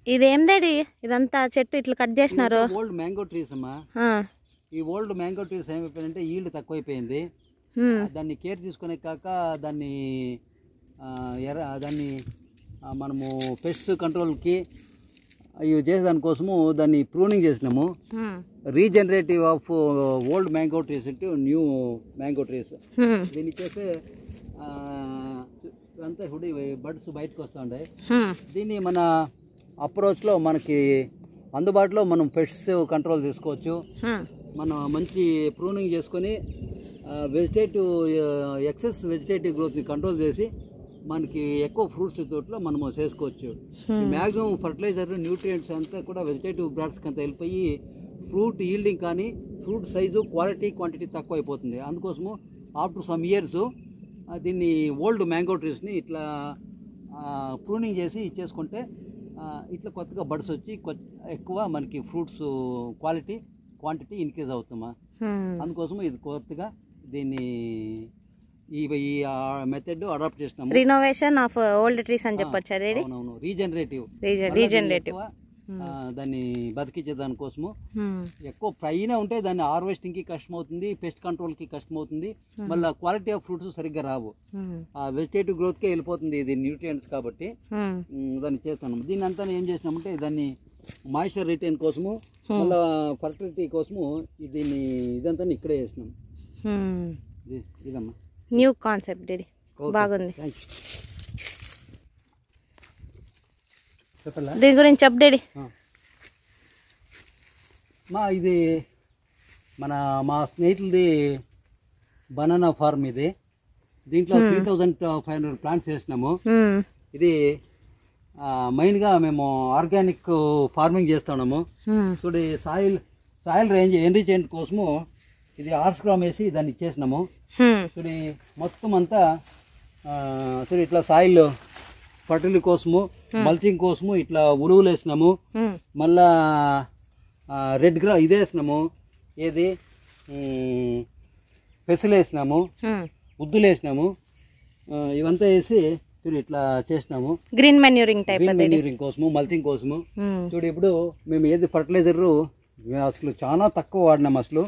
ఇదేం డాడీ ఇదంతా చెట్టు ఇట్లా కట్ చేసినారు? ఓల్డ్ మ్యాంగో ట్రీస్ అమ్మా. ఈ ఓల్డ్ మ్యాంగో ట్రీస్ ఏమైపోయిందంటే ఈల్డ్ తక్కువైపోయింది. దాన్ని కేర్ తీసుకునే కాక దాన్ని మనము పెస్ట్ కంట్రోల్కి ఇవి చేసేదానికోసము దాన్ని ప్రూనింగ్ చేసినాము. Regenerative of old mango trees into new mango trees. దీన్ని చేస్తే అంతా ఇప్పుడు బడ్స్ బయటకు వస్తూ ఉంటాయి. దీన్ని మన అప్రోచ్లో మనకి అందుబాటులో మనం పెస్ట్స్ కంట్రోల్ తీసుకోవచ్చు. మనం మంచి ప్రూనింగ్ చేసుకొని ఎక్సెస్ వెజిటేటివ్ గ్రోత్ని కంట్రోల్ చేసి మనకి ఎక్కువ ఫ్రూట్స్ తోటలో మనము చేసుకోవచ్చు. మ్యాక్సిమం ఫర్టిలైజర్ న్యూట్రియంట్స్ అంతా కూడా వెజిటేటివ్ బ్రాడ్స్కి అంతా వెళ్ళిపోయి ఫ్రూట్ ఈల్డింగ్ కానీ ఫ్రూట్ సైజు క్వాంటిటీ తక్కువ అయిపోతుంది. అందుకోసము ఆఫ్టర్ సమ్ ఇయర్స్ దీన్ని ఓల్డ్ మ్యాంగో ట్రీస్ని ఇట్లా ప్రూనింగ్ చేసి చేసుకుంటే ఇట్లా కొత్తగా బడ్స్ వచ్చి ఎక్కువ మనకి ఫ్రూట్స్ క్వాంటిటీ ఇంక్రీజ్ అవుతామా. అందుకోసం ఇది కొత్తగా దీన్ని ఈ మెథడ్ అడాప్ట్ చేసినాము. రినోవేషన్ ఆఫ్ ఓల్డ్ ట్రీస్ అని చెప్పొచ్చు. అవునవును, రీజనరేటివ్ దాన్ని బతికించే దానికోసము. ఎక్కువ పైన ఉంటే దాన్ని హార్వెస్టింగ్కి కష్టం అవుతుంది, పెస్ట్ కంట్రోల్కి కష్టం అవుతుంది, మళ్ళీ క్వాలిటీ ఆఫ్ ఫ్రూట్స్ సరిగ్గా రావు. ఆ వెజిటేటివ్ గ్రోత్కే వెళ్ళిపోతుంది ఇది న్యూట్రియంట్స్ కాబట్టి దాన్ని చేస్తున్నాము. దీన్ని అంతా ఏం చేసినామంటే దాన్ని మాయిశ్చర్ రిటైన్ కోసము మళ్ళీ ఫర్టిలిటీ కోసము ఇదంతా ఇక్కడే చేసినాం. ఇదమ్మా న్యూ కాన్సెప్ట్ డాడీ, బాగుంది. దీని గురించి చెప్పు డాడీ. ఇది మా స్నేహితులది బనానా ఫార్మ్. ఇది దీంట్లో 3500 ప్లాంట్స్ వేసినాము. ఇది మెయిన్గా మేము ఆర్గానిక్ ఫార్మింగ్ చేస్తున్నాము. చూడు సాయిల్ రేంజ్ ఎన్రిచ్మెంట్ కోసము ఇది ఆర్స్గ్రామ్ వేసి దాన్ని ఇచ్చేసినాము. చూడు మొత్తం అంతా చూడు ఇట్లా సాయిల్ ఫర్టిలిటీ కోసము మల్చింగ్ కోసము ఇట్లా ఉరువులు వేసినాము. మళ్ళా రెడ్ ఇదే వేసినాము, ఏది పెసలు వేసినాము, ఉద్దులు వేసినాము. ఇవంతా వేసి చూడు ఇట్లా చేసినాము. గ్రీన్ మెన్యూరింగ్ కోసము మల్చింగ్ కోసము. చూడు ఇప్పుడు మేము ఏది ఫర్టిలైజర్ అసలు చాలా తక్కువ వాడినాం. అసలు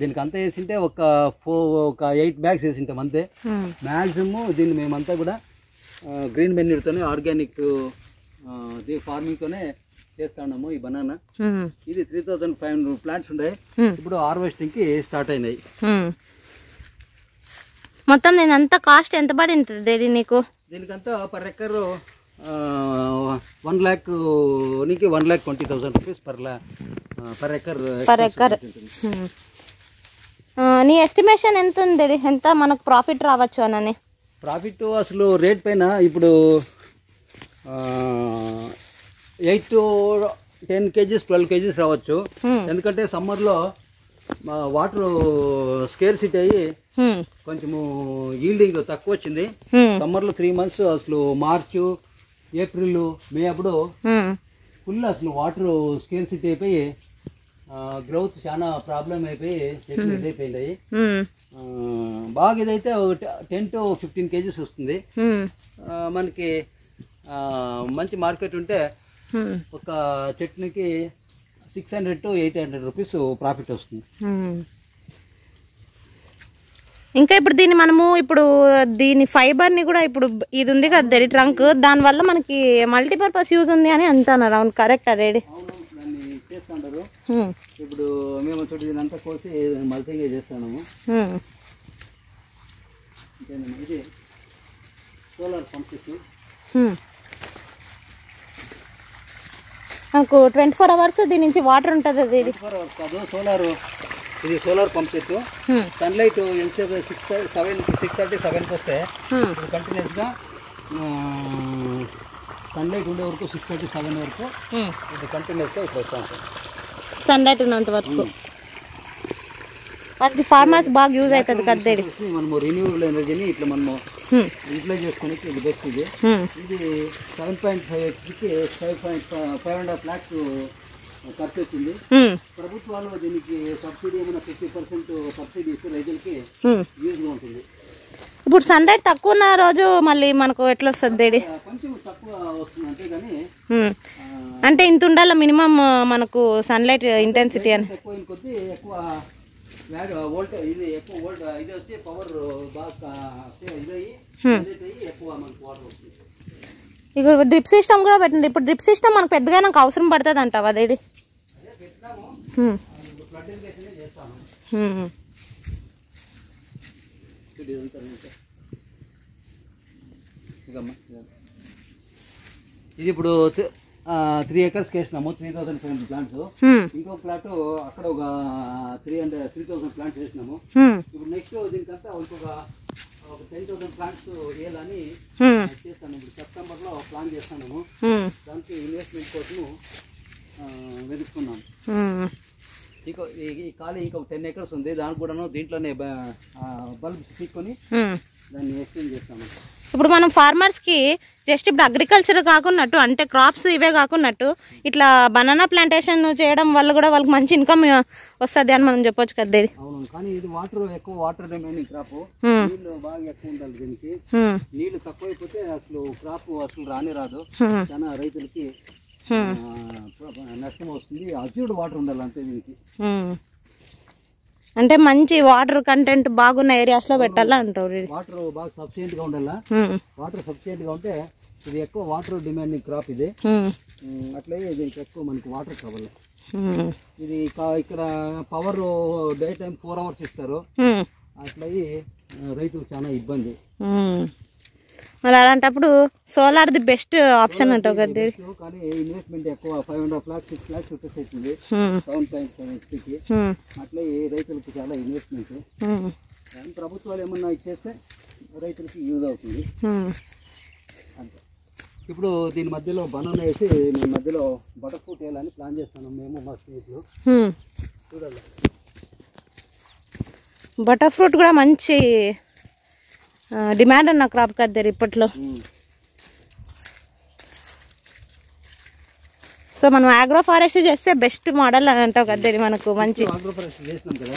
దీనికి అంతా వేసింటే ఒక 8 బ్యాగ్స్ వేసింటాం అంతే. మ్యాక్సిమం దీన్ని మేమంతా కూడా గ్రీన్ మెన్యూర్తోనే ఆర్గానిక్ ఫార్మింగ్తోనే చేస్తున్నాము. ఈ బనానా ఇది 3500 ప్లాంట్స్ ఉన్నాయి. ఇప్పుడు హార్వెస్టింగ్కి స్టార్ట్ అయినాయి. మొత్తం నేనంతా కాస్ట్ ఎంత పడింది నీకు? దీనికంతా per acre 1,20,000 rupees per acre. నీ ఎస్టిమేషన్ ఎంత ఉంది? ఎంత మనకు ప్రాఫిట్ రావచ్చు అని? ప్రాఫిట్ అసలు రేట్ పైన ఇప్పుడు 8 to 10 kgs 12 kgs రావచ్చు. ఎందుకంటే సమ్మర్లో వాటర్ స్కేర్సిటీ అయ్యి కొంచెము ఈల్డింగ్ తక్కువ వచ్చింది. సమ్మర్లో 3 months అసలు మార్చు ఏప్రిల్ మే అప్పుడు ఫుల్ అసలు వాటర్ స్కేర్సిటీ అయిపోయి గ్రోత్ చాలా ప్రాబ్లం అయిపోయి చెట్లు ఇదైపోయినాయి. బాగా ఇదైతే 10 to 15 kgs వస్తుంది. మనకి మంచి మార్కెట్ ఉంటే ఒక చెట్టుకి 600 to 800 రూపీస్ ప్రాఫిట్ వస్తుంది. ఇంకా ఇప్పుడు దీని ఫైబర్ని కూడా ఇప్పుడు ఇది ఉంది కదా ట్రంక్, దానివల్ల మనకి మల్టీపర్పస్ యూజ్ ఉంది అని అంటున్నారు. అవును, కరెక్టా డాడీ? దాన్ని చేస్తుంటారు. ఇప్పుడు మేము చూడు దీనంతా కోసి మల్చింగ్ చేస్తున్నాము. ఇది సోలార్ పంప్ సెట్. నాకు 24 hours దీని నుంచి వాటర్ ఉంటుంది. అది 24 hours కాదు, ఇది సోలార్ పంప్ సెట్. సన్లైట్ ఎంతసేపు 6:30-7కి వస్తే ఇప్పుడు కంటిన్యూస్గా సన్లైట్ ఉండే వరకు 6:30-7 వరకు ఇది కంటిన్యూస్గా ఇప్పుడు వస్తూ ఉంటుంది. సన్లైట్ ఉన్నంత వరకు అది ఫార్మర్స్ బాగా యూజ్ అవుతుంది కదా. మనము రిన్యూవబుల్ ఎనర్జీని ఇట్లా మనము యూటిలైజ్ చేసుకోనికి ఇది బెస్ట్. ఇది 7.5 5.5 lakhs ఖర్చు వచ్చింది. ప్రభుత్వాలు దీనికి సబ్సిడీ ఏమైనా 50% సబ్సిడీ ఇస్తే రైతులకి యూజ్గా ఉంటుంది. ఇప్పుడు సన్ లైట్ తక్కువ ఉన్న రోజు మళ్ళీ మనకు ఎట్లా వస్తుంది డేడి? కొంచెం తక్కువ వస్తుంది అంతే కానీ అంటే ఇంత ఉండాల మినిమం మనకు సన్ లైట్ ఇంటెన్సిటీ అని. ఎక్కువ కొద్ది ఎక్కువ వోల్టేజ్ ఇది ఎక్కువ ఇది వచ్చి పవర్ బాగా ఇదయ్యి ఎక్కువ మనకు వాటర్ వస్తుంది. ఇక డ్రిప్ సిస్టమ్ కూడా పెట్టండి. ఇప్పుడు డ్రిప్ సిస్టమ్ మనకు పెద్దగా నాకు అవసరం పడుతుంది అంటావా అదేడి? ఇది ఇప్పుడు 3 acres వేసినాము, 3,500 ప్లాంట్స్. ఇంకో ప్లాట్ అక్కడ ఒక 3,000 ప్లాంట్స్ వేసినాము. ఇప్పుడు నెక్స్ట్ దీనికంతా ఇంకొక 10,000 ప్లాంట్స్ వేయాలని చేస్తాను. ఇప్పుడు సెప్టెంబర్లో ప్లాన్ చేస్తాను. దానికి ఇన్వెస్ట్మెంట్ కోసము వెతుకుతున్నాం. ఈ ఖాళీ ఇంకొక 10 acres ఉంది, దానికి కూడాను దీంట్లోనే బల్బ్స్ తీసుకొని దాన్ని ఎక్స్చేంజ్ చేస్తాము. ఇప్పుడు మనం ఫార్మర్స్కి జస్ట్ ఇప్పుడు అగ్రికల్చర్ కాకున్నట్టు అంటే క్రాప్స్ ఇవే కాకున్నట్టు ఇట్లా బనానా ప్లాంటేషన్ చేయడం వల్ల కూడా వాళ్ళకి మంచి ఇన్కమ్ వస్తుంది అని మనం చెప్పొచ్చు కదా. అవును, కానీ ఇది ఎక్కువ వాటర్ డిమాండింగ్ క్రాప్. నీళ్లు బాగా ఎక్కువ ఉండాలి దీనికి. నీళ్లు తక్కువైపోతే అసలు క్రాప్ అసలు రాదు. చాలా రైతులకి నష్టం వస్తుంది. అచ్యూడ్ వాటర్ ఉండాలి అంతే దీనికి. అంటే మంచి వాటర్ కంటెంట్ బాగున్న ఏరియాస్ లో పెట్టాలా అంటారు. వాటర్ బాగా సఫిషియెంట్ గా ఉండాలా. వాటర్ సఫిషియెంట్ గా ఉంటే ఇది ఎక్కువ వాటర్ డిమాండింగ్ క్రాప్ ఇది. అట్లే దీనికి ఎక్కువ మనకి వాటర్ కావాలి. ఇది ఇక్కడ పవర్ డే టైం 4 hours ఇస్తారు. అట్లయి రైతులకు చాలా ఇబ్బంది. మరి అలాంటప్పుడు సోలార్ ది బెస్ట్ ఆప్షన్ అంటావు కదా. కానీ ఇన్వెస్ట్మెంట్ ఎక్కువ 500 lakhs 6 lakhs అవుతుంది 7.5కి. అట్లా రైతులకు చాలా ఇన్వెస్ట్మెంట్. ప్రభుత్వాలు ఏమన్నా ఇచ్చేస్తే రైతులకి యూజ్ అవుతుంది అంతే. ఇప్పుడు దీని మధ్యలో బనానా వేసి మేము మధ్యలో బటర్ ఫ్రూట్ వేయాలని ప్లాన్ చేస్తాను మేము మా స్నేహితులు. చూడాలి, బటర్ ఫ్రూట్ కూడా మంచి డిమాండ్ ఉన్న క్రాప్ కదా ఇప్పట్లో. సో మనం ఆగ్రో ఫారెస్ట్ చేస్తే బెస్ట్ మోడల్ అని అంటావు కదా. మనకు మంచి ఆగ్రో ఫారెస్ట్ చేసినాం కదా,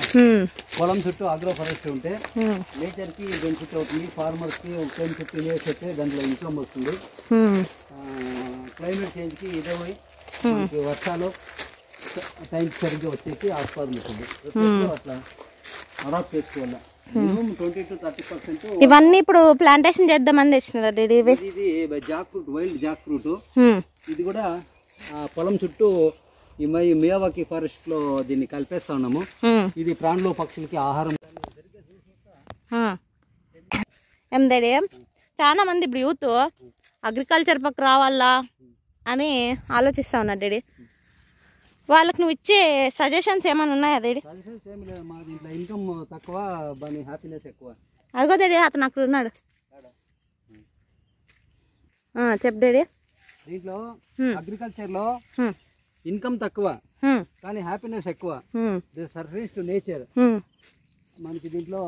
పొలం చుట్టూ ఆగ్రో ఫారెస్ట్ ఉంటే నేచర్కి బెనిఫిట్ అవుతుంది. ఫార్మర్స్కి 10-15 years అయితే దాంట్లో ఇన్కమ్ వస్తుంది. క్లైమేట్ చేంజ్కి ఇదే పోయి మనకి వర్షాలు టైం సరిగ్గా వచ్చేసి ఆస్వాదం ఉంటుంది. అట్లా అడాప్ట్ చేసుకోవాలి. ఇవన్నీ ఇప్పుడు ప్లాంటేషన్ చేద్దామని తెచ్చినారా డాడీ? ఇది Jack fruit, wild Jack fruit. ఇది కూడా పొలం చుట్టూ ఈ మియావాకి ఫారెస్ట్ లో దీన్ని కలిపేస్తా ఉన్నాము. ఇది ప్రాణులు పక్షులకి ఆహారం. ఏం డాడీ, చాలా మంది ఇప్పుడు యూత్ అగ్రికల్చర్ పక్క రావాలా అని ఆలోచిస్తా ఉన్నారు డాడీ. వాళ్ళకి నువ్వు ఇచ్చే సజెషన్స్ ఏమైనా ఉన్నాయా డాడీ? సజెషన్స్ ఏమి లేదు, మా దీంట్లో ఇన్కమ్ తక్కువ, బాగా హ్యాపీనెస్ ఎక్కువ. అదిగో డాడీ అతను అక్కడ ఉన్నాడు. చెప్పు డాడీ. దీంట్లో అగ్రికల్చర్ లో ఇన్కమ్ తక్కువ కానీ హ్యాపీనెస్ ఎక్కువ. Service to nature. మనకి దీంట్లో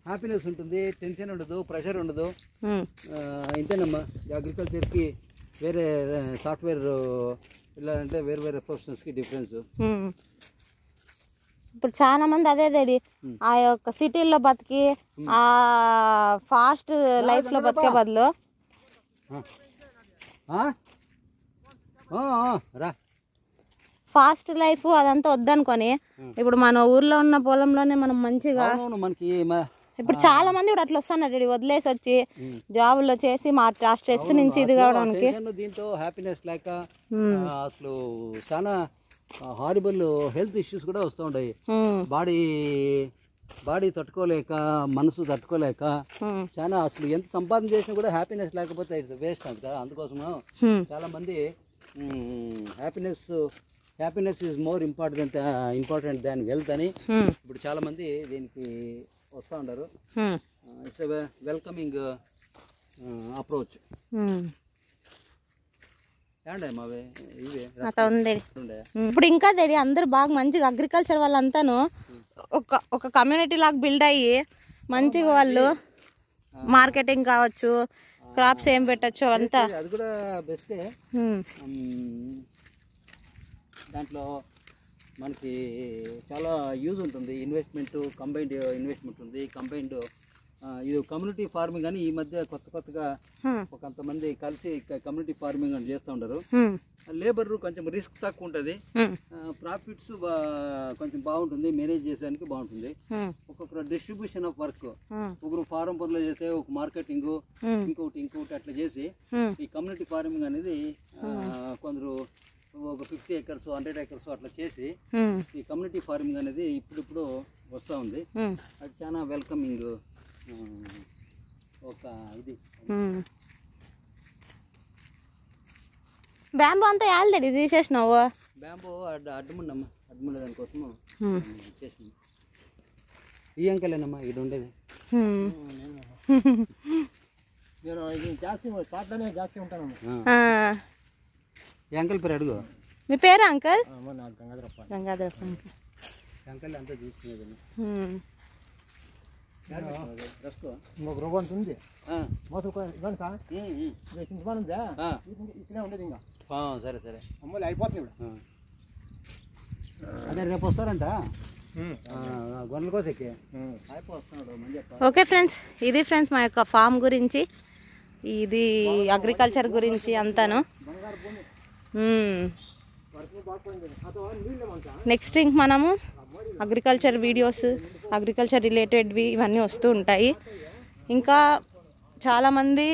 హ్యాపీనెస్ ఉంటుంది, టెన్షన్ ఉండదు, ప్రెషర్ ఉండదు. ఇంతేనమ్మా. అగ్రికల్చర్కి వేరే సాఫ్ట్వేర్ ఇలా అంటే వేరే ప్రొఫెషనల్స్కి డిఫరెన్స్. ఇప్పుడు చాలా మంది అదే డాడీ, ఆ యొక్క సిటీల్లో బతికి ఆ ఫాస్ట్ లైఫ్లో బతికే బదులు ఫాస్ట్ లైఫ్ అదంతా వద్దనుకొని ఇప్పుడు మన ఊర్లో ఉన్న పొలంలోనే మనం మంచిగా మనకి ఇప్పుడు చాలా మంది ఇప్పుడు అట్లా వస్తున్నారు వదిలేసి వచ్చి జాబుల్లో చేసి మా స్ట్రెస్ నుంచి ఇది కావడానికి. దీంతో హ్యాపీనెస్ లేక అసలు చాలా హారిబుల్ హెల్త్ ఇష్యూస్ కూడా వస్తూ ఉంటాయి. బాడీ తట్టుకోలేక, మనసు తట్టుకోలేక చాలా అసలు ఎంత సంపాదన చేసినా కూడా హ్యాపీనెస్ లేకపోతే ఇట్స్ వేస్ట్ అంట. అందుకోసము చాలా మంది happiness is more important than wealth అని ఇప్పుడు చాలా మంది దీనికి వస్తూ ఉంటారు. It's welcoming approach. ఇప్పుడు ఇంకా తెలియ అందరు బాగా మంచిగా అగ్రికల్చర్ వాళ్ళంతాను ఒక కమ్యూనిటీ లాగా బిల్డ్ అయ్యి మంచిగా వాళ్ళు మార్కెటింగ్ కావచ్చు, క్రాప్స్ ఏం పెట్టచ్చు అంతా అది కూడా బెస్టే. దాంట్లో మనకి చాలా యూజ్ ఉంటుంది. కంబైన్డ్ ఇన్వెస్ట్మెంట్ ఉంది, కంబైన్డ్ ఇది కమ్యూనిటీ ఫార్మింగ్ అని ఈ మధ్య కొత్తగా కొంతమంది కలిసి కమ్యూనిటీ ఫార్మింగ్ అని చేస్తూ ఉంటారు. లేబర్ కొంచెం రిస్క్ తక్కువ ఉంటుంది, ప్రాఫిట్స్ కొంచెం బాగుంటుంది, మేనేజ్ చేసేదానికి బాగుంటుంది. ఒక్కొక్క డిస్ట్రిబ్యూషన్ ఆఫ్ వర్క్, ఒకరు ఫారం పనులు చేస్తే ఒక మార్కెటింగ్, ఇంకొకటి అట్లా చేసి ఈ కమ్యూనిటీ ఫార్మింగ్ అనేది కొందరు ఒక 50 acres 100 acres అట్లా చేసి ఈ కమ్యూనిటీ ఫార్మింగ్ అనేది ఇప్పుడు వస్తూ ఉంది. అది చాలా వెల్కమింగ్ ఒక ఇది. బ్యాంబో అంతా ఆల్రెడీ తీసేసినావు. బ్యాంబో అడ్డుముండమ్మా, అడ్డుముండే దానికోసము చేసినాం. ఈ అంకెలేనమ్మా ఇది ఉండేది. నేను జాస్తి తోటలోనే జాస్తి ఉంటానమ్మా. ఈ అంకెల్ పేరు అడుగు. మీ పేరు అంకల్? గంగాధరప్ప. అంకెల్ అంతా చూసుకునేది. ఇంకొక రూపాయి ఉంది ఇవ్వండి సార్. చింతపాను ఉందా ఇక్కడే ఉండేది ఇంకా. సరే అమ్మలు అయిపోతుంది ఇప్పుడు. అదే రేపు వస్తారంట గొర్రెల కోసకి అయిపోతున్నాడు మంచి. ఓకే ఫ్రెండ్స్, ఇది ఫ్రెండ్స్ మా యొక్క ఫామ్ గురించి, ఇది అగ్రికల్చర్ గురించి అంతాను. నెక్స్ట్ ఇంక మనము అగ్రికల్చర్ వీడియోస్, అగ్రికల్చర్ రిలేటెడ్వి ఇవన్నీ వస్తూ ఉంటాయి. ఇంకా చాలామంది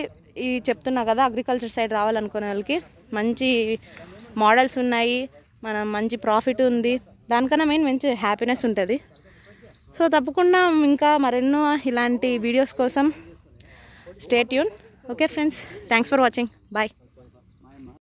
ఈ చెప్తున్నా కదా అగ్రికల్చర్ సైడ్ రావాలనుకునే వాళ్ళకి మంచి మోడల్స్ ఉన్నాయి, మనం మంచి ప్రాఫిట్ ఉంది, దానికన్నా మంచి హ్యాపీనెస్ ఉంటుంది. సో తప్పకుండా ఇంకా మరెన్నో ఇలాంటి వీడియోస్ కోసం stay tune. Okay friends, thanks for watching. Bye.